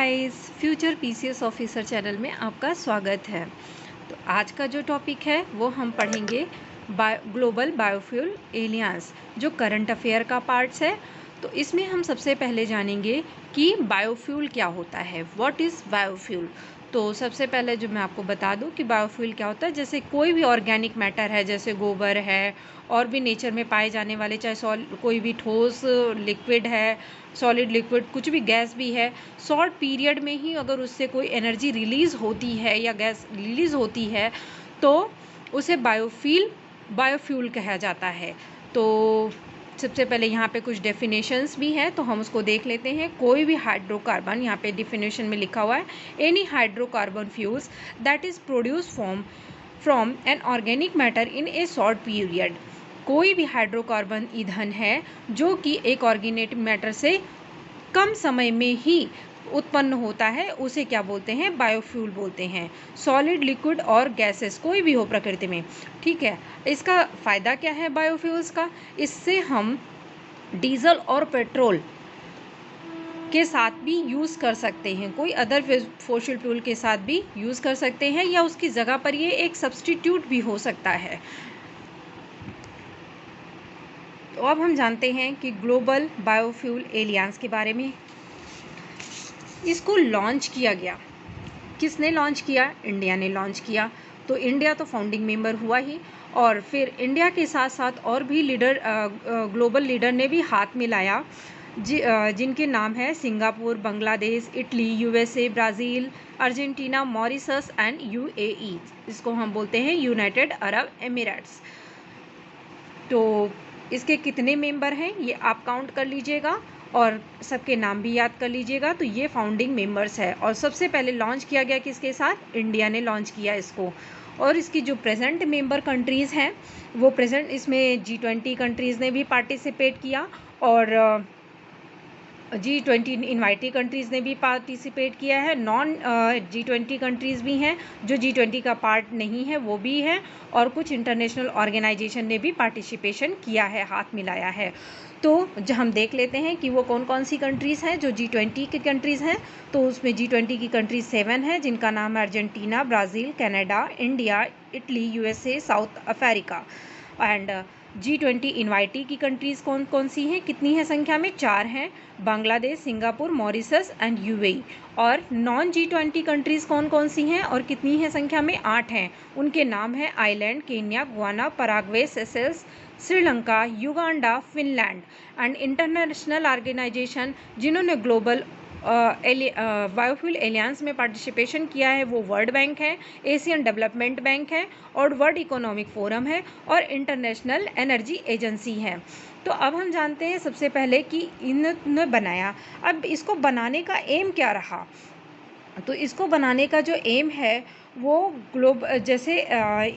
Guys, future PCS officer channel में आपका स्वागत है। तो आज का जो टॉपिक है वो हम पढ़ेंगे ग्लोबल बायोफ्यूल एलियंस, जो करंट अफेयर का पार्ट्स है। तो इसमें हम सबसे पहले जानेंगे कि बायोफ्यूल क्या होता है, व्हाट इज़ बायोफ्यूल। तो सबसे पहले जो मैं आपको बता दूं कि बायोफ्यूल क्या होता है, जैसे कोई भी ऑर्गेनिक मैटर है, जैसे गोबर है और भी नेचर में पाए जाने वाले, चाहे कोई भी ठोस लिक्विड है, सॉलिड लिक्विड, कुछ भी गैस भी है, शॉर्ट पीरियड में ही अगर उससे कोई एनर्जी रिलीज़ होती है या गैस रिलीज़ होती है तो उसे बायोफ्यूल कहा जाता है। तो सबसे पहले यहाँ पे कुछ डेफिनेशंस भी हैं, तो हम उसको देख लेते हैं। कोई भी हाइड्रोकार्बन, यहाँ पे डिफिनेशन में लिखा हुआ है, any hydrocarbon fuels that is produce from an organic matter in A short period. कोई भी हाइड्रोकार्बन ईंधन है जो कि एक ऑर्गेनिक मैटर से कम समय में ही उत्पन्न होता है, उसे क्या बोलते हैं, बायोफ्यूल बोलते हैं। सॉलिड, लिक्विड और गैसेस कोई भी हो प्रकृति में, ठीक है। इसका फ़ायदा क्या है बायोफ्यूल्स का? इससे हम डीजल और पेट्रोल के साथ भी यूज़ कर सकते हैं, कोई अदर फॉसिल फ्यूल के साथ भी यूज़ कर सकते हैं, या उसकी जगह पर ये एक सब्स्टिट्यूट भी हो सकता है। तो अब हम जानते हैं कि ग्लोबल बायोफ्यूल एलियंस के बारे में। इसको लॉन्च किया गया, किसने लॉन्च किया? इंडिया ने लॉन्च किया। तो इंडिया तो फाउंडिंग मेंबर हुआ ही, और फिर इंडिया के साथ साथ और भी लीडर, ग्लोबल लीडर ने भी हाथ मिलाया, जिनके नाम है Singapore, Bangladesh, Italy, USA, Brazil, Argentina, Mauritius and UAE. इसको हम बोलते हैं यूनाइटेड अरब एमिरेट्स। तो इसके कितने मेंबर हैं ये आप काउंट कर लीजिएगा और सबके नाम भी याद कर लीजिएगा। तो ये फाउंडिंग मेंबर्स है, और सबसे पहले लॉन्च किया गया किसके साथ? इंडिया ने लॉन्च किया इसको। और इसकी जो प्रेजेंट मेंबर कंट्रीज़ हैं वो प्रेजेंट, इसमें G20 कंट्रीज़ ने भी पार्टिसिपेट किया, और G20 इनवाइटी कंट्रीज़ ने भी पार्टिसिपेट किया है। नॉन G20 कंट्रीज़ भी हैं जो G20 का पार्ट नहीं है, वो भी है, और कुछ इंटरनेशनल ऑर्गेनाइजेशन ने भी पार्टिसिपेशन किया है, हाथ मिलाया है। तो जो हम देख लेते हैं कि वो कौन कौन सी कंट्रीज़ हैं जो G20 की कंट्रीज़ हैं। तो उसमें G20 की कंट्रीज 7 हैं, जिनका नाम है Argentina, Brazil, Canada, India, Italy, USA, south Africa. And G20 invitee की कंट्रीज़ कौन कौन सी हैं, कितनी है संख्या में? 4 हैं, Bangladesh, Singapore, Mauritius and UAE. और नॉन G20 कंट्रीज़ कौन कौन सी हैं और कितनी है संख्या में? 8 हैं। उनके नाम है Iceland, Kenya, Guyana, Paraguay, Seychelles, Sri Lanka, Uganda, Finland. And international organisation जिन्होंने ग्लोबल बायोफ्यूल एलियंस में पार्टिसिपेशन किया है वो वर्ल्ड बैंक है, एशियन डेवलपमेंट बैंक है, और वर्ल्ड इकोनॉमिक फोरम है, और इंटरनेशनल एनर्जी एजेंसी है। तो अब हम जानते हैं सबसे पहले कि इन्होंने बनाया, अब इसको बनाने का एम क्या रहा। तो इसको बनाने का जो एम है वो जैसे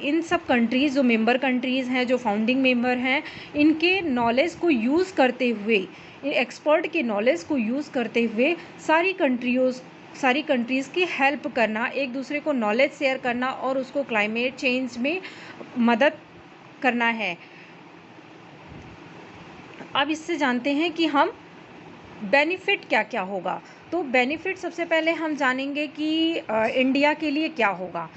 इन सब कंट्रीज़ जो मेंबर कंट्रीज़ हैं, जो फाउंडिंग मेंबर हैं, इनके नॉलेज को यूज़ करते हुए, एक्सपर्ट के नॉलेज को यूज़ करते हुए सारी कंट्रीज़ की हेल्प करना, एक दूसरे को नॉलेज शेयर करना, और उसको क्लाइमेट चेंज में मदद करना है। अब इससे जानते हैं कि हम बेनिफिट क्या क्या होगा। तो बेनिफिट सबसे पहले हम जानेंगे कि इंडिया के लिए क्या होगा।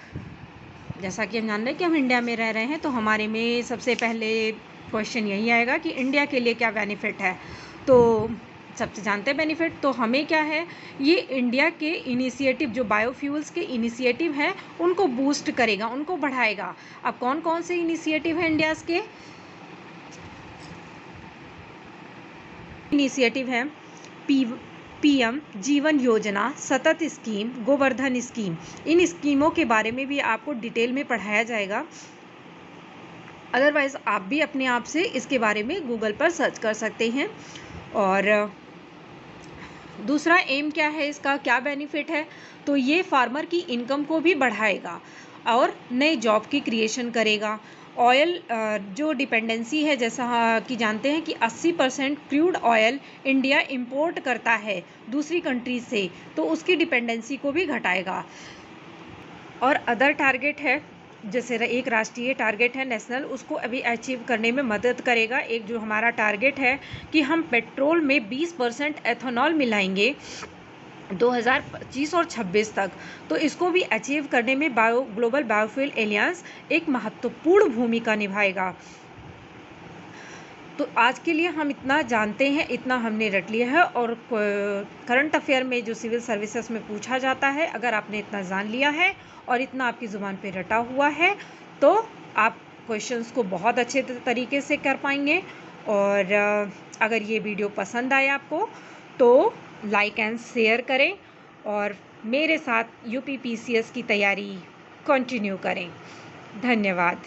जैसा कि हम जान रहे हैं कि हम इंडिया में रह रहे हैं, तो हमारे में सबसे पहले क्वेश्चन यही आएगा कि इंडिया के लिए क्या बेनिफिट है। तो सबसे जानते हैं बेनिफिट तो हमें क्या है, ये इंडिया के इनिशिएटिव, जो बायोफ्यूल्स के इनिशिएटिव हैं उनको बूस्ट करेगा, उनको बढ़ाएगा। अब कौन कौन से इनिशिएटिव हैं इंडियाज़ के? इनिशिएटिव हैं PM जीवन योजना, सतत स्कीम, गोवर्धन स्कीम। इन स्कीमों के बारे में भी आपको डिटेल में पढ़ाया जाएगा। अदरवाइज़ आप भी अपने आप से इसके बारे में गूगल पर सर्च कर सकते हैं। और दूसरा एम क्या है इसका, क्या बेनिफिट है? तो ये फार्मर की इनकम को भी बढ़ाएगा और नए जॉब की क्रिएशन करेगा। ऑयल जो डिपेंडेंसी है, जैसा कि जानते हैं कि 80% क्रूड ऑयल इंडिया इंपोर्ट करता है दूसरी कंट्रीज से, तो उसकी डिपेंडेंसी को भी घटाएगा। और अदर टारगेट है, जैसे एक राष्ट्रीय टारगेट है नेशनल, उसको अभी अचीव करने में मदद करेगा। एक जो हमारा टारगेट है कि हम पेट्रोल में 20% एथेनॉल मिलाएंगे, 2025 और 26 तक। तो इसको भी अचीव करने में ग्लोबल बायोफ्यूल एलियंस एक महत्वपूर्ण भूमिका निभाएगा। तो आज के लिए हम इतना जानते हैं, इतना हमने रट लिया है। और करंट अफेयर में जो सिविल सर्विसेज में पूछा जाता है, अगर आपने इतना जान लिया है और इतना आपकी ज़ुबान पे रटा हुआ है तो आप क्वेश्चंस को बहुत अच्छे तरीके से कर पाएंगे। और अगर ये वीडियो पसंद आए आपको तो लाइक एंड शेयर करें और मेरे साथ UPPCS की तैयारी कंटिन्यू करें। धन्यवाद।